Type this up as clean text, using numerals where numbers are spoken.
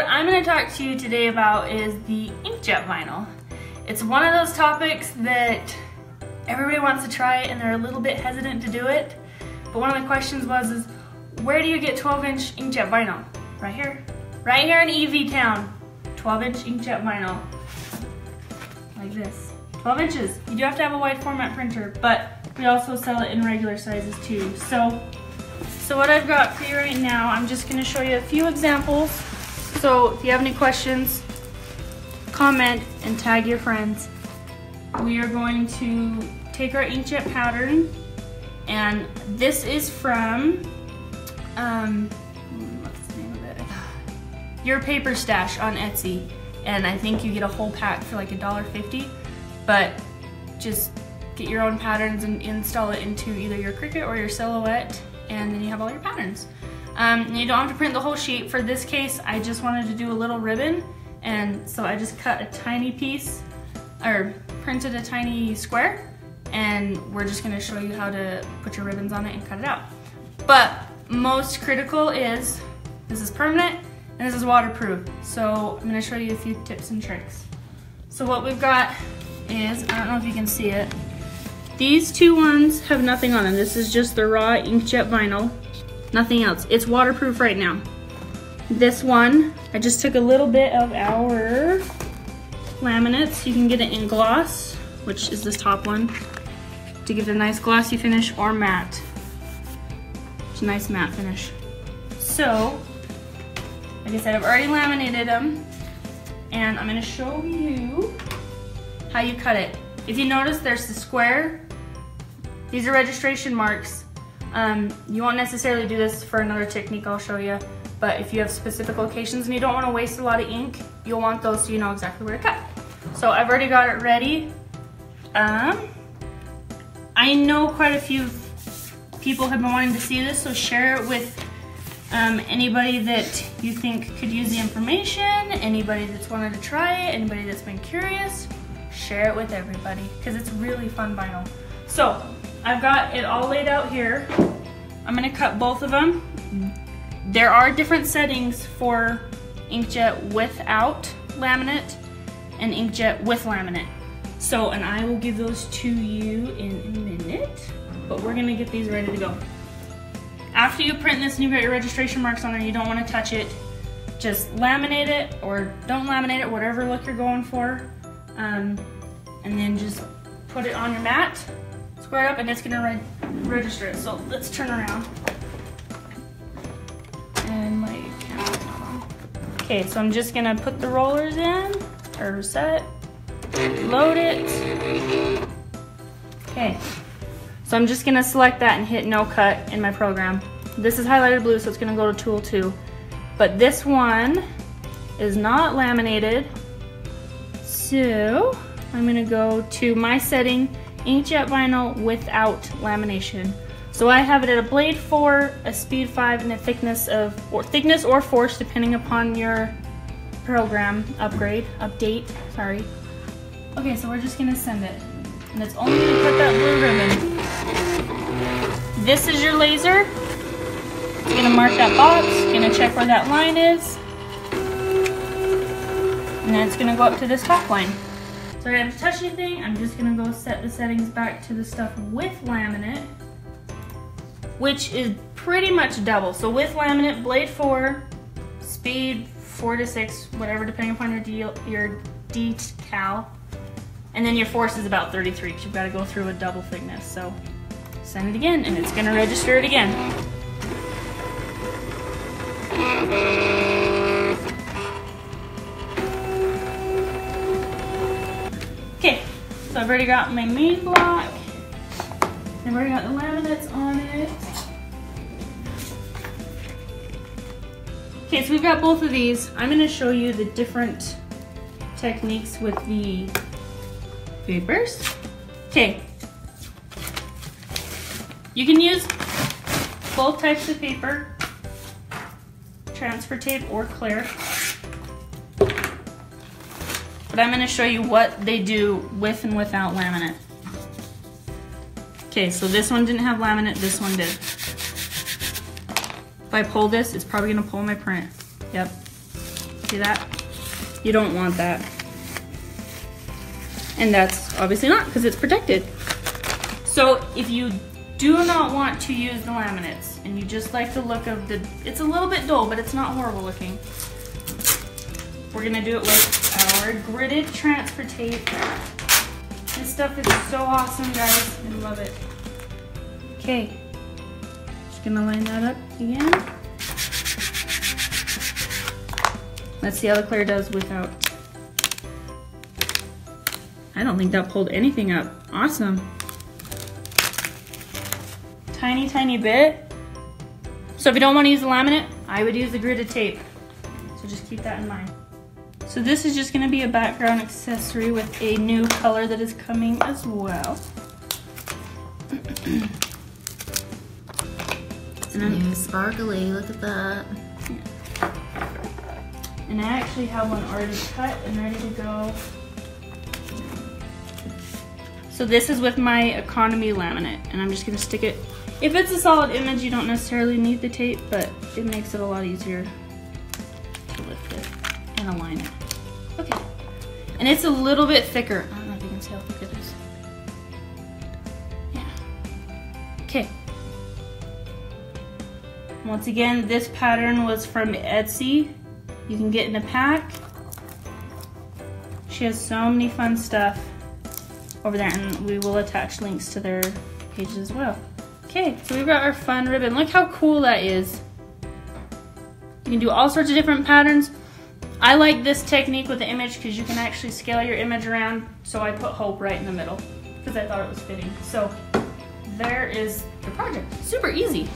I'm going to talk to you today about is the inkjet vinyl. It's one of those topics that everybody wants to try and they're a little bit hesitant to do it. But one of the questions is where do you get 12-inch inkjet vinyl? Right here. Right here in EV Town. 12-inch inkjet vinyl. Like this. 12 inches. You do have to have a wide format printer, but we also sell it in regular sizes too. So what I've got for you right now, I'm just going to show you a few examples. So if you have any questions, comment and tag your friends. We are going to take our inkjet pattern, and this is from, what's the name of it? Your Paper Stash on Etsy. And I think you get a whole pack for like $1.50, but just get your own patterns and install it into either your Cricut or your Silhouette, and then you have all your patterns. You don't have to print the whole sheet. For this case, I just wanted to do a little ribbon, and so I just cut a tiny piece, or printed a tiny square, and we're just gonna show you how to put your ribbons on it and cut it out. But most critical is, this is permanent, and this is waterproof. So I'm gonna show you a few tips and tricks. So what we've got is, I don't know if you can see it, these two ones have nothing on them. This is just the raw inkjet vinyl, nothing else. It's waterproof right now. This one, I just took a little bit of our laminates. You can get it in gloss, which is this top one, to get a nice glossy finish, or matte. It's a nice matte finish. So, like I said, I've already laminated them, and I'm gonna show you how you cut it. If you notice, there's the square. These are registration marks. You won't necessarily do this for another technique I'll show you, but if you have specific locations and you don't want to waste a lot of ink, you'll want those so you know exactly where to cut. So I've already got it ready. I know quite a few people have been wanting to see this, so share it with anybody that you think could use the information, anybody that's wanted to try it, anybody that's been curious. Share it with everybody, because it's really fun vinyl. So I've got it all laid out here. I'm gonna cut both of them. There are different settings for inkjet without laminate and inkjet with laminate. So, and I will give those to you in a minute, but we're gonna get these ready to go. After you print this and you've got your registration marks on there, you don't wanna touch it. Just laminate it, or don't laminate it, whatever look you're going for. And then just put it on your mat, square it up, and it's gonna register it. So let's turn around. And my camera's not on. Okay, so I'm just gonna put the rollers in, or set, load it. Okay, so I'm just gonna select that and hit no cut in my program. This is highlighted blue, so it's gonna go to tool 2. But this one is not laminated, so I'm gonna go to my setting, inkjet vinyl without lamination. So I have it at a blade 4, a speed 5, and a thickness or force, depending upon your program update, sorry. Okay, so we're just gonna send it. And it's only gonna cut that blue ribbon. This is your laser. It's gonna mark that box, gonna check where that line is. And then it's gonna go up to this top line. So I don't have to touch anything. I'm just gonna go set the settings back to the stuff with laminate, which is pretty much double. So with laminate, blade 4, speed 4 to 6, whatever, depending upon your decal. And then your force is about 33, because you've got to go through a double thickness. So send it again, and it's gonna register it again. Okay, so I've already got my main block. I've already got the laminates on it. Okay, so we've got both of these. I'm gonna show you the different techniques with the papers. Okay, you can use both types of paper, transfer tape or clear. But I'm going to show you what they do with and without laminate. Okay, so this one didn't have laminate, this one did. If I pull this, it's probably going to pull my print. Yep. See that? You don't want that. And that's obviously not, because it's protected. So if you do not want to use the laminates and you just like the look of the, it's a little bit dull, but it's not horrible looking. We're gonna do it with our gridded transfer tape. This stuff is so awesome, guys. I love it. Okay, just gonna line that up again. Let's see how the clear does without. I don't think that pulled anything up. Awesome. Tiny, tiny bit. So if you don't want to use the laminate, I would use the gridded tape. So just keep that in mind. So this is just going to be a background accessory with a new color that is coming as well. It's new sparkly, look at that. And I actually have one already cut and ready to go. So this is with my economy laminate, and I'm just gonna stick it. If it's a solid image, you don't necessarily need the tape, but it makes it a lot easier to lift it and align it. Okay, and it's a little bit thicker. I don't know if you can see how thick it is. Yeah. Okay. Once again, this pattern was from Etsy. You can get in a pack. She has so many fun stuff over there, and we will attach links to their pages as well. Okay, so we've got our fun ribbon. Look how cool that is. You can do all sorts of different patterns. I like this technique with the image because you can actually scale your image around, so I put Hope right in the middle because I thought it was fitting. So there is the project. Super easy.